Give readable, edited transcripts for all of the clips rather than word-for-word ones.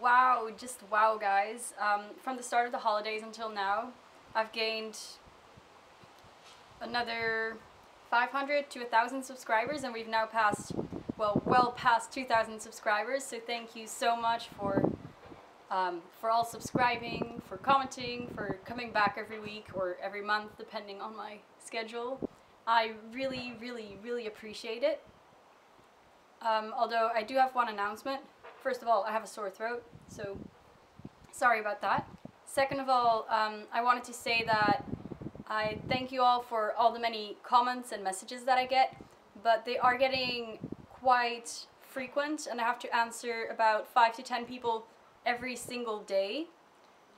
Wow, just wow, guys. From the start of the holidays until now, I've gained another 500 to 1,000 subscribers, and we've now passed, well past 2,000 subscribers. So thank you so much for all subscribing, for commenting, for coming back every week or every month, depending on my schedule. I really appreciate it. Although I do have one announcement. First of all, I have a sore throat, so sorry about that. Second of all, I wanted to say that I thank you all for all the many comments and messages that I get, but they are getting quite frequent, and I have to answer about 5 to 10 people every single day.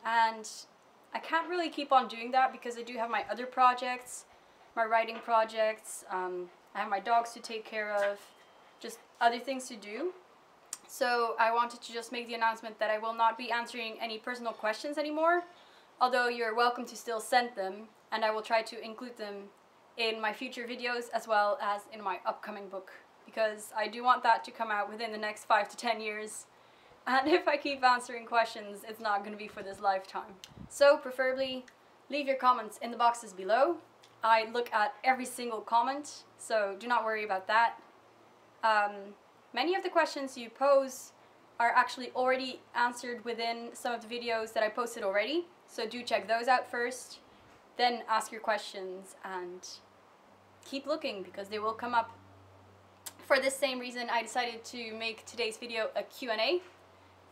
And I can't really keep on doing that because I do have my other projects, my writing projects, I have my dogs to take care of, just other things to do. So I wanted to just make the announcement that I will not be answering any personal questions anymore, although you're welcome to still send them, and I will try to include them in my future videos as well as in my upcoming book, because I do want that to come out within the next 5 to 10 years. And if I keep answering questions, it's not going to be for this lifetime. So preferably leave your comments in the boxes below. I look at every single comment, so do not worry about that. Many of the questions you pose are actually already answered within some of the videos that I posted already, so do check those out first, then ask your questions and keep looking because they will come up. For this same reason, I decided to make today's video a Q&A.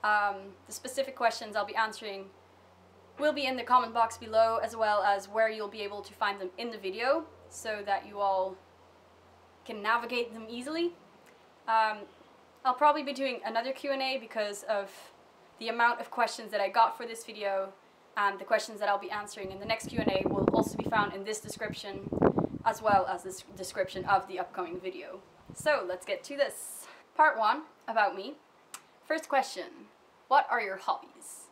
The specific questions I'll be answering will be in the comment box below, as well as where you'll be able to find them in the video so that you all can navigate them easily. I'll probably be doing another Q&A because of the amount of questions that I got for this video, and the questions that I'll be answering in the next Q&A will also be found in this description, as well as this description of the upcoming video. So let's get to this. Part 1, about me. First question, what are your hobbies?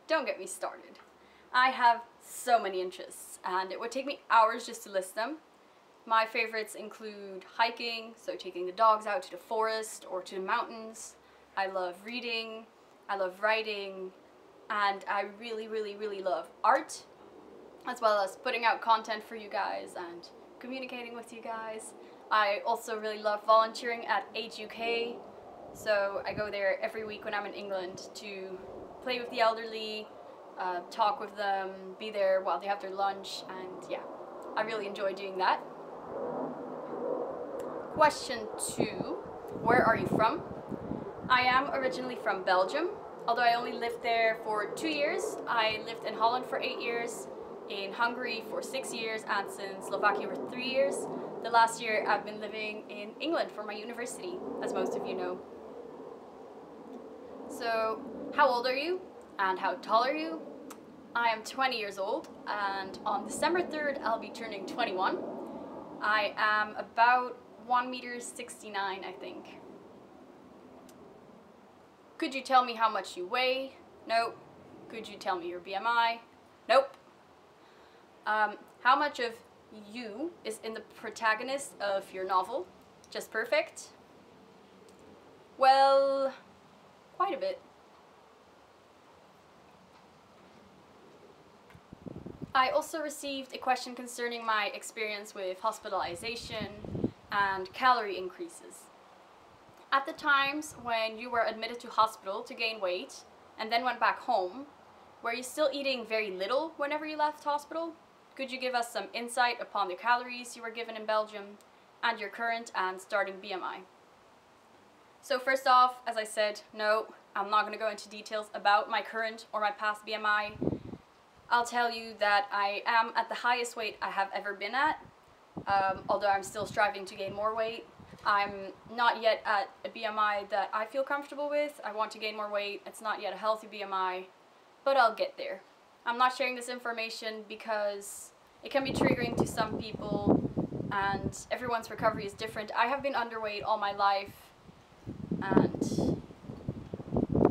Don't get me started. I have so many interests, and it would take me hours just to list them. My favorites include hiking, so taking the dogs out to the forest or to the mountains. I love reading, I love writing, and I really love art, as well as putting out content for you guys and communicating with you guys. I also really love volunteering at Age UK, so I go there every week when I'm in England to play with the elderly, talk with them, be there while they have their lunch, and yeah, I really enjoy doing that. Question 2, where are you from? I am originally from Belgium, although I only lived there for 2 years. I lived in Holland for 8 years, in Hungary for 6 years, and in Slovakia for 3 years. The last year I've been living in England for my university, as most of you know. So, how old are you? And how tall are you? I am 20 years old, and on December 3rd I'll be turning 21. I am about 1.69 m, I think. Could you tell me how much you weigh? Nope. Could you tell me your BMI? Nope. How much of you is in the protagonist of your novel? Just perfect? Well, quite a bit. I also received a question concerning my experience with hospitalization and calorie increases. At the times when you were admitted to hospital to gain weight and then went back home, were you still eating very little whenever you left hospital? Could you give us some insight upon the calories you were given in Belgium and your current and starting BMI? So first off, as I said, no, I'm not going to go into details about my current or my past BMI. I'll tell you that I am at the highest weight I have ever been at, although I'm still striving to gain more weight. I'm not yet at a BMI that I feel comfortable with. I want to gain more weight. It's not yet a healthy BMI, but I'll get there. I'm not sharing this information because it can be triggering to some people, and everyone's recovery is different. I have been underweight all my life, and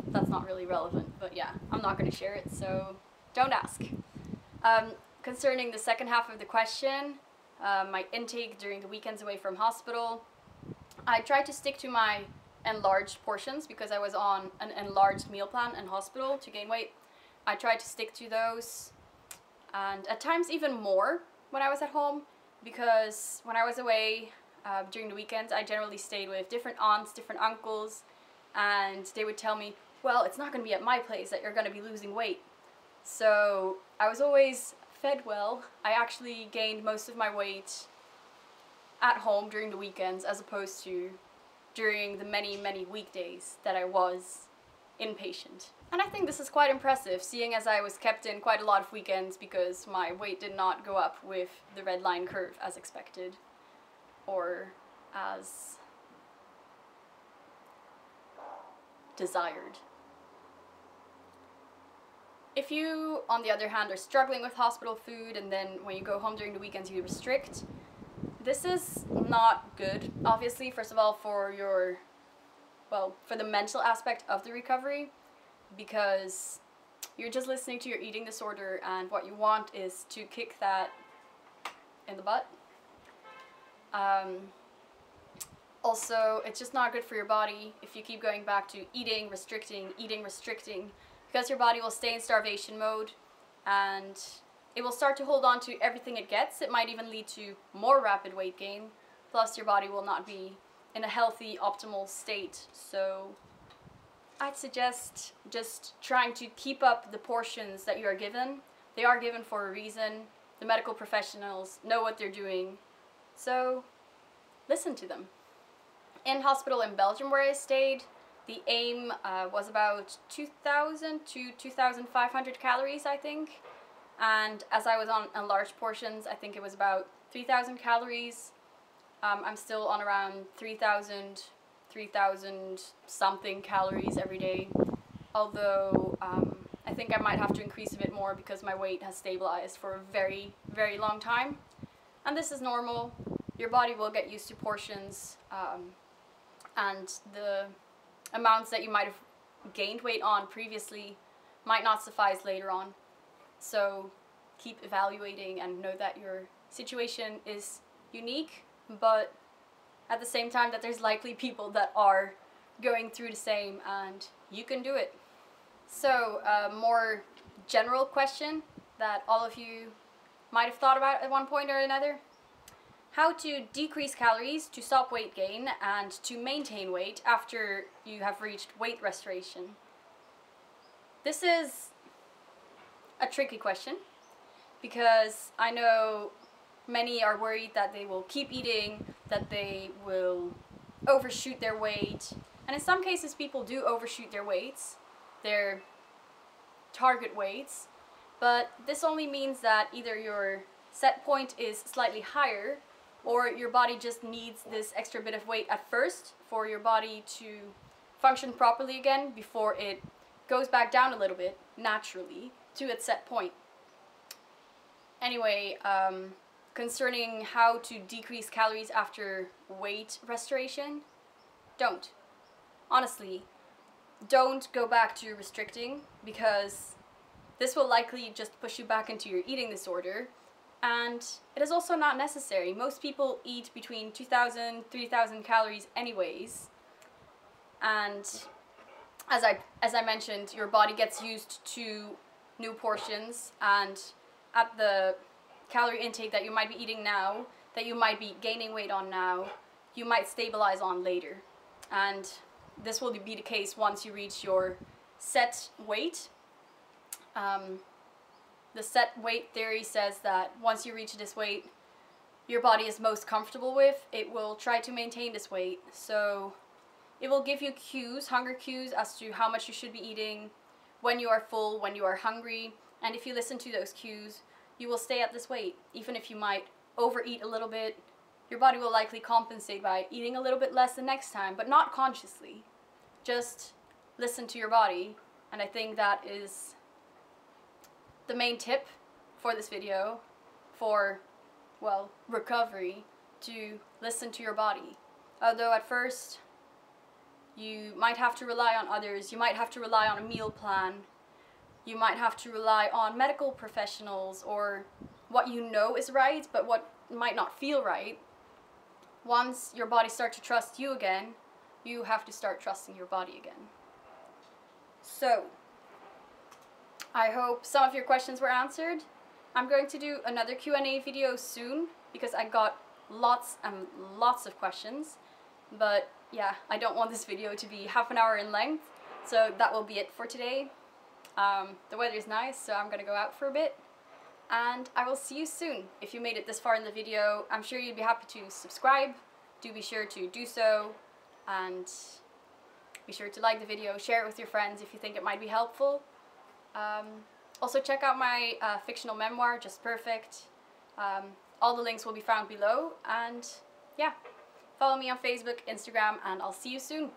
that's not really relevant, but yeah, I'm not going to share it, so don't ask. Concerning the second half of the question, my intake during the weekends away from hospital, I try to stick to my enlarged portions because I was on an enlarged meal plan in hospital to gain weight. I tried to stick to those, and at times even more when I was at home, because when I was away during the weekends, I generally stayed with different aunts, different uncles, and they would tell me, well, it's not going to be at my place that you're going to be losing weight. So I was always fed well. I actually gained most of my weight at home during the weekends as opposed to during the many weekdays that I was inpatient. And I think this is quite impressive, seeing as I was kept in quite a lot of weekends because my weight did not go up with the red line curve as expected or as desired. If you, on the other hand, are struggling with hospital food and then when you go home during the weekends you restrict, this is not good, obviously, first of all for your, well, for the mental aspect of the recovery, because you're just listening to your eating disorder and what you want is to kick that in the butt. Also, it's just not good for your body if you keep going back to eating, restricting, because your body will stay in starvation mode and it will start to hold on to everything it gets. It might even lead to more rapid weight gain, plus your body will not be in a healthy, optimal state. So I'd suggest just trying to keep up the portions that you are given. They are given for a reason. The medical professionals know what they're doing, so listen to them. In hospital in Belgium where I stayed, the aim was about 2,000 to 2,500 calories, I think. And as I was on enlarged portions, I think it was about 3,000 calories. I'm still on around 3,000 something calories every day. Although I think I might have to increase a bit more because my weight has stabilized for a very long time. And this is normal. Your body will get used to portions and the amounts that you might have gained weight on previously might not suffice later on. So keep evaluating and know that your situation is unique, but at the same time that there's likely people that are going through the same and you can do it. So a more general question that all of you might have thought about at one point or another: how to decrease calories to stop weight gain and to maintain weight after you have reached weight restoration. This is a tricky question because I know many are worried that they will keep eating, that they will overshoot their weight, and in some cases people do overshoot their weights, their target weights, but this only means that either your set point is slightly higher or your body just needs this extra bit of weight at first for your body to function properly again before it goes back down a little bit naturally to its set point. Anyway, concerning how to decrease calories after weight restoration, don't. Honestly, don't go back to restricting because this will likely just push you back into your eating disorder, and it is also not necessary. Most people eat between 2,000, 3,000 calories anyways, and as I mentioned, your body gets used to new portions, and at the calorie intake that you might be eating now, that you might be gaining weight on now, you might stabilize on later. And this will be the case once you reach your set weight. The set weight theory says that once you reach this weight your body is most comfortable with, it will try to maintain this weight. So it will give you cues, hunger cues, as to how much you should be eating, when you are full, when you are hungry, and if you listen to those cues, you will stay at this weight. Even if you might overeat a little bit, your body will likely compensate by eating a little bit less the next time, but not consciously. Just listen to your body, and I think that is the main tip for this video for, well, recovery, to listen to your body. Although at first you might have to rely on others, you might have to rely on a meal plan, you might have to rely on medical professionals or what you know is right but what might not feel right. Once your body starts to trust you again, you have to start trusting your body again. So, I hope some of your questions were answered. I'm going to do another Q&A video soon because I got lots and lots of questions. But yeah, I don't want this video to be half an hour in length, so that will be it for today. The weather is nice, so I'm gonna go out for a bit. And I will see you soon. If you made it this far in the video, I'm sure you'd be happy to subscribe. Do be sure to do so. And be sure to like the video, share it with your friends if you think it might be helpful. Also check out my fictional memoir, Just Perfect. All the links will be found below. And yeah, follow me on Facebook, Instagram, and I'll see you soon.